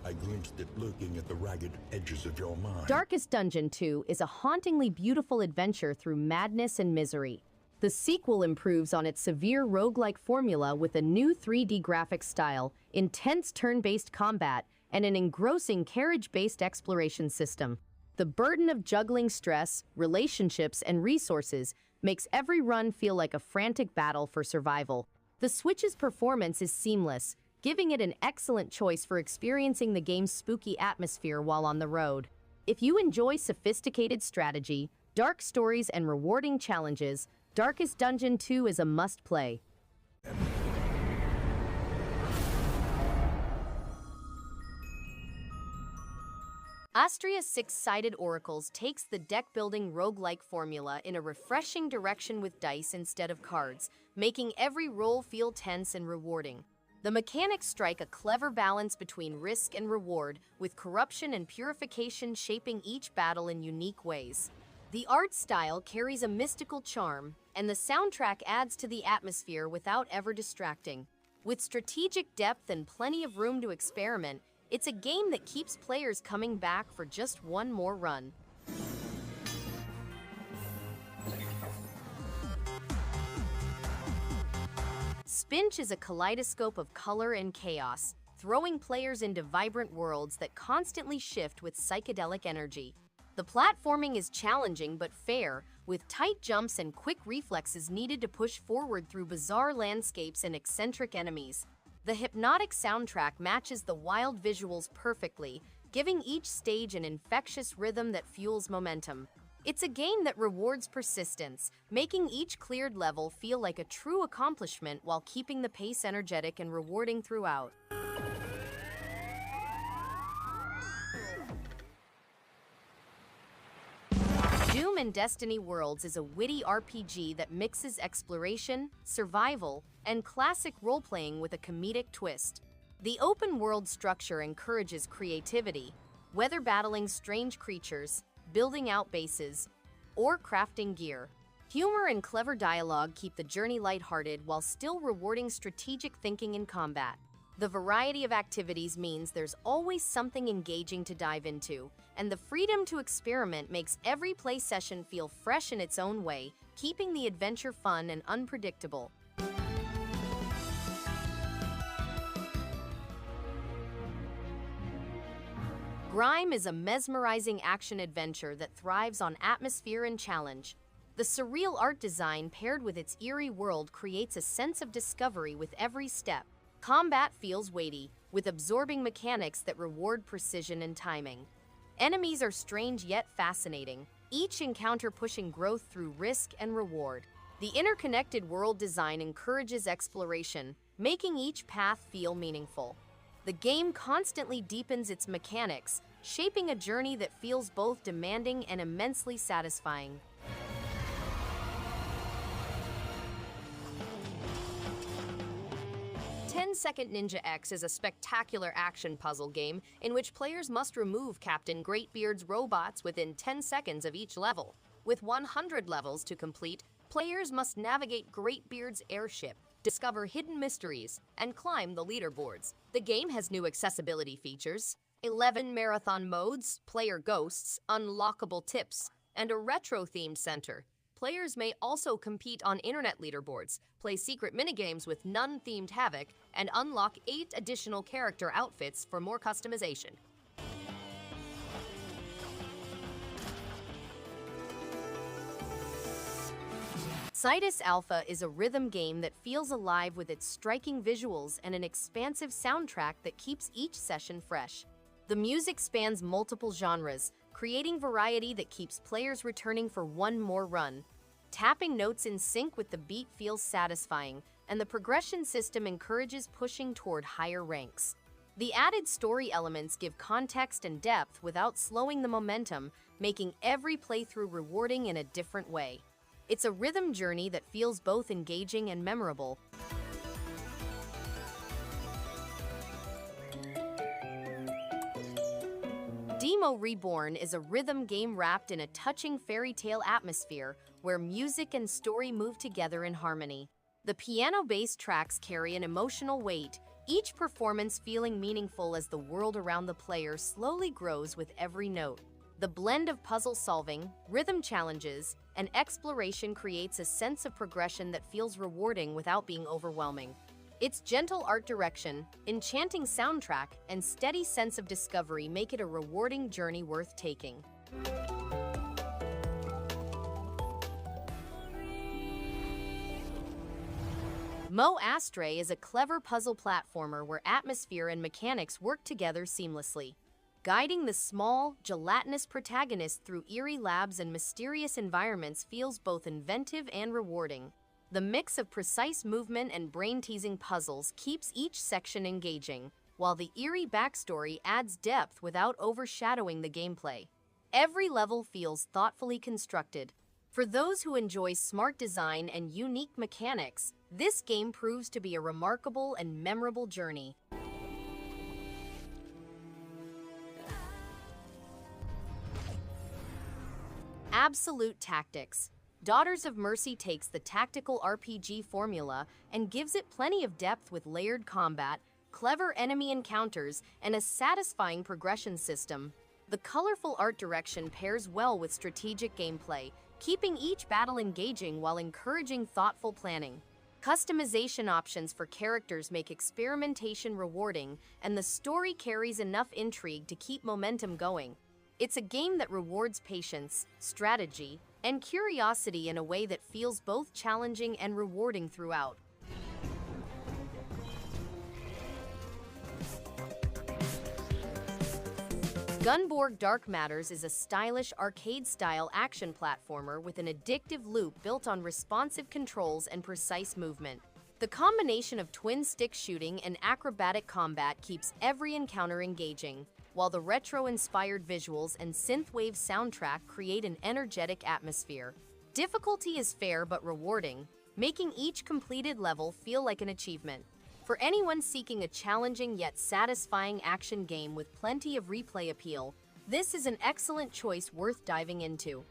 I glimpsed it lurking at the ragged edges of your mind. Darkest Dungeon 2 is a hauntingly beautiful adventure through madness and misery. The sequel improves on its severe roguelike formula with a new 3D graphics style, intense turn-based combat, and an engrossing carriage-based exploration system. The burden of juggling stress, relationships, and resources makes every run feel like a frantic battle for survival. The Switch's performance is seamless, giving it an excellent choice for experiencing the game's spooky atmosphere while on the road. If you enjoy sophisticated strategy, dark stories, and rewarding challenges, Darkest Dungeon 2 is a must-play. Astrea's Six-Sided Oracles takes the deck-building roguelike formula in a refreshing direction with dice instead of cards, making every roll feel tense and rewarding. The mechanics strike a clever balance between risk and reward, with corruption and purification shaping each battle in unique ways. The art style carries a mystical charm, and the soundtrack adds to the atmosphere without ever distracting. With strategic depth and plenty of room to experiment, it's a game that keeps players coming back for just one more run. Spinch is a kaleidoscope of color and chaos, throwing players into vibrant worlds that constantly shift with psychedelic energy. The platforming is challenging but fair, with tight jumps and quick reflexes needed to push forward through bizarre landscapes and eccentric enemies. The hypnotic soundtrack matches the wild visuals perfectly, giving each stage an infectious rhythm that fuels momentum. It's a game that rewards persistence, making each cleared level feel like a true accomplishment while keeping the pace energetic and rewarding throughout. Doom and Destiny Worlds is a witty RPG that mixes exploration, survival, and classic role-playing with a comedic twist. The open-world structure encourages creativity, whether battling strange creatures, building out bases, or crafting gear. Humor and clever dialogue keep the journey lighthearted while still rewarding strategic thinking in combat. The variety of activities means there's always something engaging to dive into, and the freedom to experiment makes every play session feel fresh in its own way, keeping the adventure fun and unpredictable. GRIME is a mesmerizing action-adventure that thrives on atmosphere and challenge. The surreal art design paired with its eerie world creates a sense of discovery with every step. Combat feels weighty, with absorbing mechanics that reward precision and timing. Enemies are strange yet fascinating, each encounter pushing growth through risk and reward. The interconnected world design encourages exploration, making each path feel meaningful. The game constantly deepens its mechanics, shaping a journey that feels both demanding and immensely satisfying. Second Ninja X is a spectacular action puzzle game in which players must remove Captain Greatbeard's robots within 10 seconds of each level. With 100 levels to complete, players must navigate Greatbeard's airship, discover hidden mysteries, and climb the leaderboards. The game has new accessibility features, 11 marathon modes, player ghosts, unlockable tips, and a retro-themed center. Players may also compete on internet leaderboards, play secret minigames with nun-themed havoc, and unlock 8 additional character outfits for more customization. Cytus Alpha is a rhythm game that feels alive with its striking visuals and an expansive soundtrack that keeps each session fresh. The music spans multiple genres, creating variety that keeps players returning for one more run. Tapping notes in sync with the beat feels satisfying, and the progression system encourages pushing toward higher ranks. The added story elements give context and depth without slowing the momentum, making every playthrough rewarding in a different way. It's a rhythm journey that feels both engaging and memorable. DEEMO Reborn is a rhythm game wrapped in a touching fairy tale atmosphere where music and story move together in harmony. The piano-based tracks carry an emotional weight, each performance feeling meaningful as the world around the player slowly grows with every note. The blend of puzzle solving, rhythm challenges, and exploration creates a sense of progression that feels rewarding without being overwhelming. Its gentle art direction, enchanting soundtrack, and steady sense of discovery make it a rewarding journey worth taking. Astray is a clever puzzle platformer where atmosphere and mechanics work together seamlessly. Guiding the small, gelatinous protagonist through eerie labs and mysterious environments feels both inventive and rewarding. The mix of precise movement and brain-teasing puzzles keeps each section engaging, while the eerie backstory adds depth without overshadowing the gameplay. Every level feels thoughtfully constructed. For those who enjoy smart design and unique mechanics, this game proves to be a remarkable and memorable journey. Absolute Tactics. Daughters of Mercy takes the tactical RPG formula and gives it plenty of depth with layered combat, clever enemy encounters, and a satisfying progression system. The colorful art direction pairs well with strategic gameplay, keeping each battle engaging while encouraging thoughtful planning. Customization options for characters make experimentation rewarding, and the story carries enough intrigue to keep momentum going. It's a game that rewards patience, strategy, and curiosity in a way that feels both challenging and rewarding throughout. Gunborg Dark Matters is a stylish arcade-style action platformer with an addictive loop built on responsive controls and precise movement. The combination of twin-stick shooting and acrobatic combat keeps every encounter engaging, while the retro-inspired visuals and synthwave soundtrack create an energetic atmosphere. Difficulty is fair but rewarding, making each completed level feel like an achievement. For anyone seeking a challenging yet satisfying action game with plenty of replay appeal, this is an excellent choice worth diving into.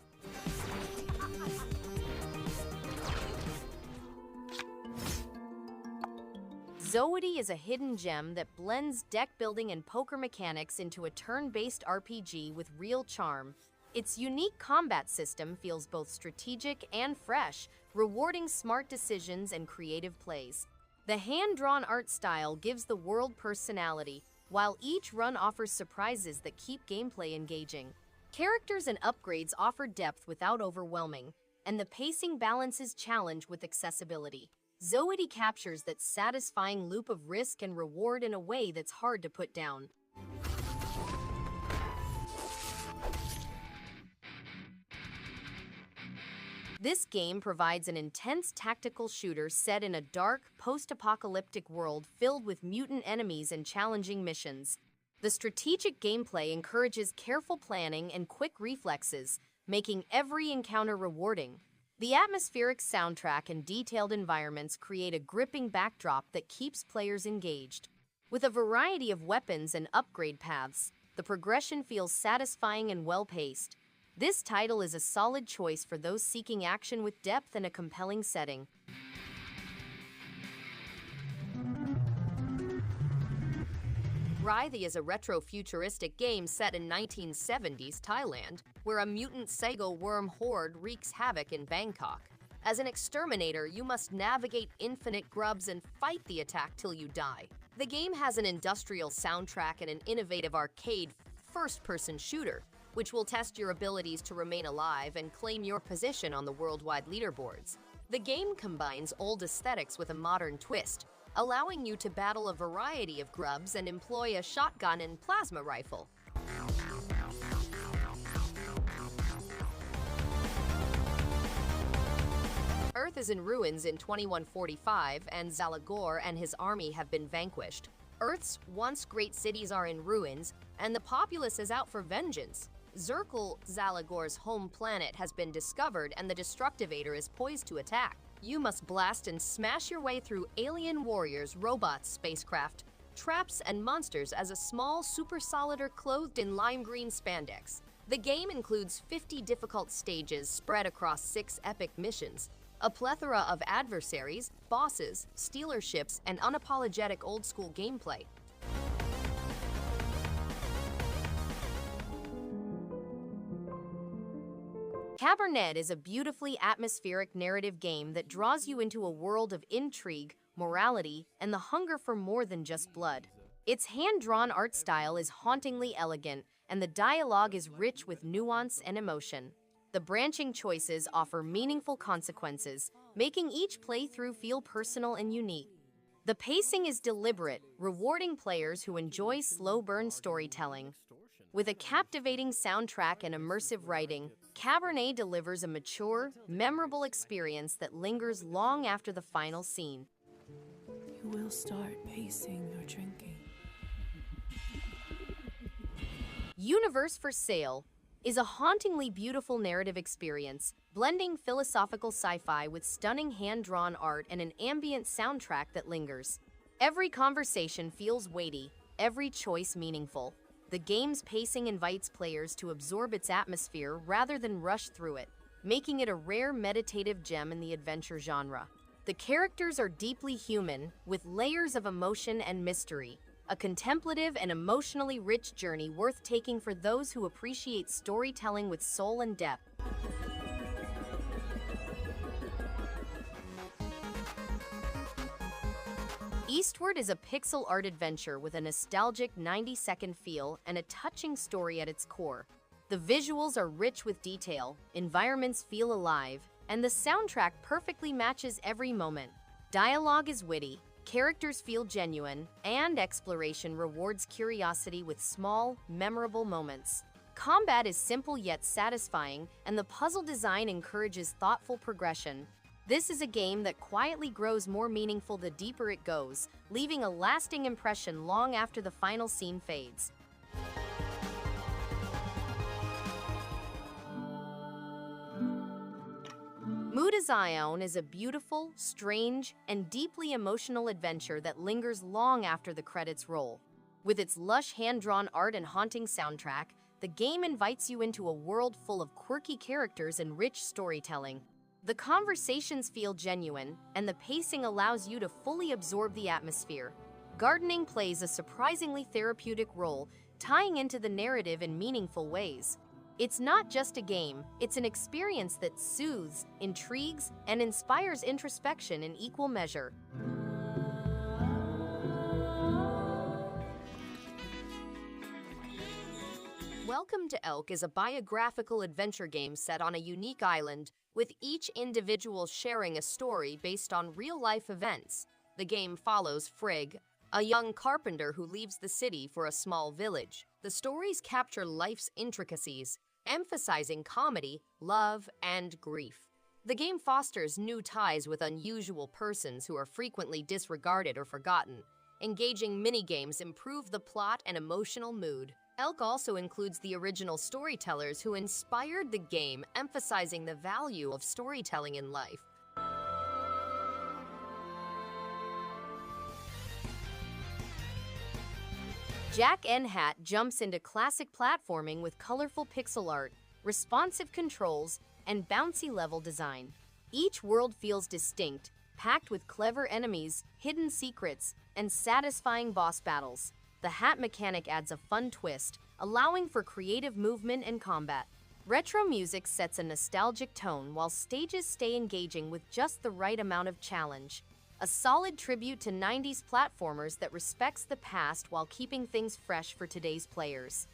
Zoeti is a hidden gem that blends deck building and poker mechanics into a turn-based RPG with real charm. Its unique combat system feels both strategic and fresh, rewarding smart decisions and creative plays. The hand-drawn art style gives the world personality, while each run offers surprises that keep gameplay engaging. Characters and upgrades offer depth without overwhelming, and the pacing balances challenge with accessibility. Zoeti captures that satisfying loop of risk and reward in a way that's hard to put down. This game provides an intense tactical shooter set in a dark, post-apocalyptic world filled with mutant enemies and challenging missions. The strategic gameplay encourages careful planning and quick reflexes, making every encounter rewarding. The atmospheric soundtrack and detailed environments create a gripping backdrop that keeps players engaged. With a variety of weapons and upgrade paths, the progression feels satisfying and well-paced. This title is a solid choice for those seeking action with depth and a compelling setting. WRITHE is a retro-futuristic game set in 1970s Thailand, where a mutant sago worm horde wreaks havoc in Bangkok. As an exterminator, you must navigate infinite grubs and fight the attack till you die. The game has an industrial soundtrack and an innovative arcade first-person shooter, which will test your abilities to remain alive and claim your position on the worldwide leaderboards. The game combines old aesthetics with a modern twist, allowing you to battle a variety of grubs and employ a shotgun and plasma rifle. Earth is in ruins in 2145, and Zalagor and his army have been vanquished. Earth's once great cities are in ruins, and the populace is out for vengeance. Zirkle, Zalagor's home planet, has been discovered, and the Destructivator is poised to attack. You must blast and smash your way through alien warriors, robots, spacecraft, traps, and monsters as a small super solider clothed in lime green spandex. The game includes 50 difficult stages spread across 6 epic missions. A plethora of adversaries, bosses, stealer ships, and unapologetic old-school gameplay. Cabernet is a beautifully atmospheric narrative game that draws you into a world of intrigue, morality, and the hunger for more than just blood. Its hand-drawn art style is hauntingly elegant, and the dialogue is rich with nuance and emotion. The branching choices offer meaningful consequences, making each playthrough feel personal and unique. The pacing is deliberate, rewarding players who enjoy slow-burn storytelling. With a captivating soundtrack and immersive writing, Cabernet delivers a mature, memorable experience that lingers long after the final scene. You will start pacing your drinking. Universe for Sale is a hauntingly beautiful narrative experience, blending philosophical sci-fi with stunning hand-drawn art and an ambient soundtrack that lingers. Every conversation feels weighty, every choice meaningful. The game's pacing invites players to absorb its atmosphere rather than rush through it, making it a rare meditative gem in the adventure genre. The characters are deeply human, with layers of emotion and mystery. A contemplative and emotionally rich journey worth taking for those who appreciate storytelling with soul and depth. Eastward is a pixel art adventure with a nostalgic 90-second feel and a touching story at its core. The visuals are rich with detail, environments feel alive, and the soundtrack perfectly matches every moment. Dialogue is witty, characters feel genuine, and exploration rewards curiosity with small, memorable moments. Combat is simple yet satisfying, and the puzzle design encourages thoughtful progression. This is a game that quietly grows more meaningful the deeper it goes, leaving a lasting impression long after the final scene fades. Mutazione is a beautiful, strange, and deeply emotional adventure that lingers long after the credits roll. With its lush hand-drawn art and haunting soundtrack, the game invites you into a world full of quirky characters and rich storytelling. The conversations feel genuine, and the pacing allows you to fully absorb the atmosphere. Gardening plays a surprisingly therapeutic role, tying into the narrative in meaningful ways. It's not just a game, it's an experience that soothes, intrigues, and inspires introspection in equal measure. Welcome to Elk is a biographical adventure game set on a unique island, with each individual sharing a story based on real-life events. The game follows Frigg, a young carpenter who leaves the city for a small village. The stories capture life's intricacies, emphasizing comedy, love, and grief. The game fosters new ties with unusual persons who are frequently disregarded or forgotten. Engaging minigames improve the plot and emotional mood. Elk also includes the original storytellers who inspired the game, emphasizing the value of storytelling in life. Jack N' Hat jumps into classic platforming with colorful pixel art, responsive controls, and bouncy level design. Each world feels distinct, packed with clever enemies, hidden secrets, and satisfying boss battles. The hat mechanic adds a fun twist, allowing for creative movement and combat. Retro music sets a nostalgic tone while stages stay engaging with just the right amount of challenge. A solid tribute to 90s platformers that respects the past while keeping things fresh for today's players.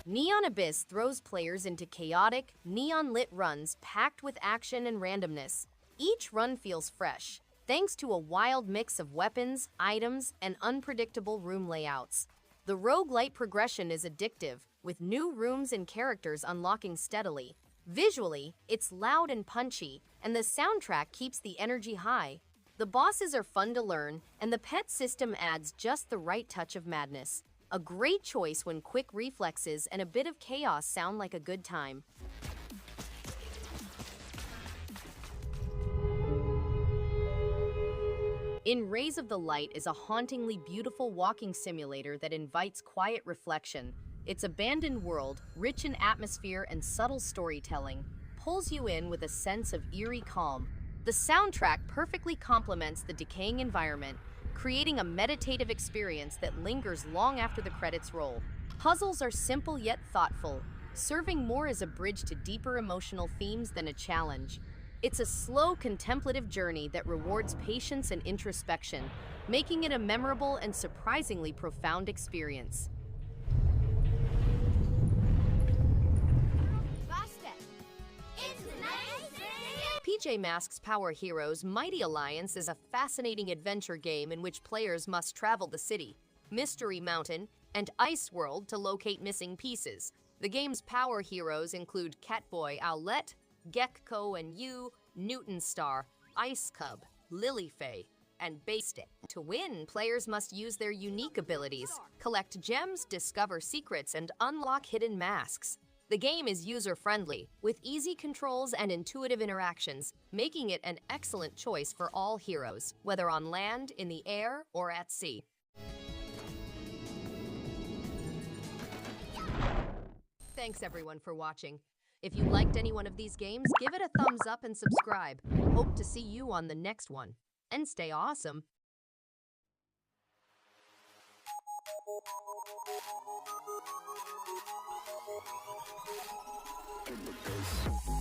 Neon Abyss throws players into chaotic, neon-lit runs packed with action and randomness. Each run feels fresh, thanks to a wild mix of weapons, items, and unpredictable room layouts. The roguelite progression is addictive, with new rooms and characters unlocking steadily. Visually, it's loud and punchy, and the soundtrack keeps the energy high. The bosses are fun to learn, and the pet system adds just the right touch of madness. A great choice when quick reflexes and a bit of chaos sound like a good time. In Rays of the Light is a hauntingly beautiful walking simulator that invites quiet reflection. Its abandoned world, rich in atmosphere and subtle storytelling, pulls you in with a sense of eerie calm. The soundtrack perfectly complements the decaying environment, creating a meditative experience that lingers long after the credits roll. Puzzles are simple yet thoughtful, serving more as a bridge to deeper emotional themes than a challenge. It's a slow, contemplative journey that rewards patience and introspection, making it a memorable and surprisingly profound experience. PJ Masks Power Heroes Mighty Alliance is a fascinating adventure game in which players must travel the city, Mystery Mountain, and Ice World to locate missing pieces. The game's power heroes include Catboy Owlette, Gecko and You, Newton Star, Ice Cub, Lilyfay, and Baystick. To win, players must use their unique abilities, collect gems, discover secrets, and unlock hidden masks. The game is user-friendly, with easy controls and intuitive interactions, making it an excellent choice for all heroes, whether on land, in the air, or at sea. Thanks everyone for watching. If you liked any one of these games, give it a thumbs up and subscribe. Hope to see you on the next one. And stay awesome. In the face.